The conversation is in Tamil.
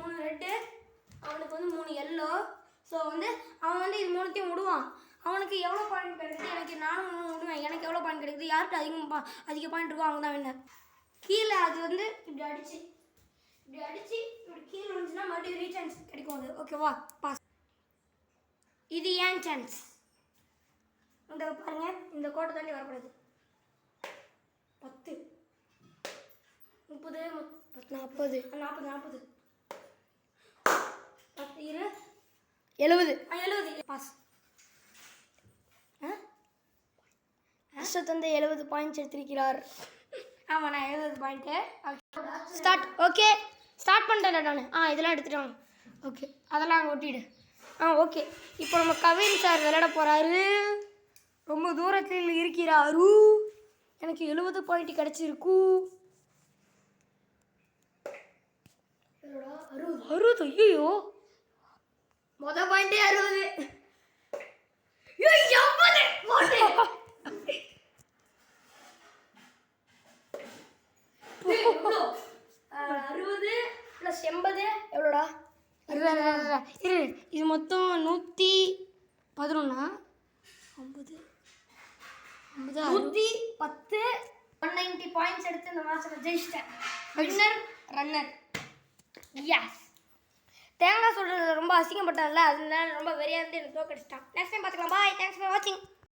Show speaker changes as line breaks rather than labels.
3 ரெட்டு, அவனுக்கு வந்து 3 எல்லோ. ஸோ வந்து அவன் வந்து இது 3த்தையும் விடுவான். அவனுக்கு எவ்வளோ பாயிண்ட் கிடைக்குது, எனக்கு நானும் விடுவேன். எனக்கு எவ்வளோ பாயிண்ட் கிடைக்குது, யாருக்கு அதிக பாயிண்ட் இருக்கோ அவங்க தான் வின்னர். கீழே அது வந்து இப்படி அடிச்சு இப்படி கீழே விழுந்துச்சுன்னா மறுபடியும் ரீசான்ஸ் கிடைக்கும். அது ஓகேவா? பாஸ். இது ஏன் சான்ஸ். இந்த பாருங்க, இந்த கோட்டை தாண்டி வரக்கூடாது. 10 30 40 40 10 70 பாஸ்.
அஷ்டத் வந்து 70 பாயிண்ட்ஸ் எடுத்திருக்கிறார்.
ஆமாம், நான் 70 பாயிண்ட்டு.
ஸ்டார்ட். ஓகே, ஸ்டார்ட் பண்ணிட்டேன் நான். இதெல்லாம் எடுத்துட்டாங்க.
ஓகே, அதெல்லாம் அங்கே ஒட்டிடு.
ஓகே. இப்போ நம்ம கவின் சார் விளையாட போகிறாரு.
ரொம்ப தூரத்தில் இருக்கிறாரு.
எனக்கு 70 பாயிண்ட் கிடச்சிருக்கு.
60. ஐயோ,
மொதல் பாயிண்டே 60.
60 + 80
எவ்வளோடா?
இரு, இது மொத்தம் 111.
50
110 190 பாயிண்ட்ஸ் எடுத்து இந்த மேட்ச்சில் ஜெயிச்சிட்டேன். Winner runner. எஸ். தேங்காய் சொல்கிறது ரொம்ப அசிங்கப்பட்டதில்ல, அதனால ரொம்ப வெறியாக இருந்து எனக்கு தோக்கடிச்சிட்டான். நெக்ஸ்ட் டைம் பார்த்துக்கலாம். பாய். தேங்க்ஸ் ஃபார் வாட்சிங்.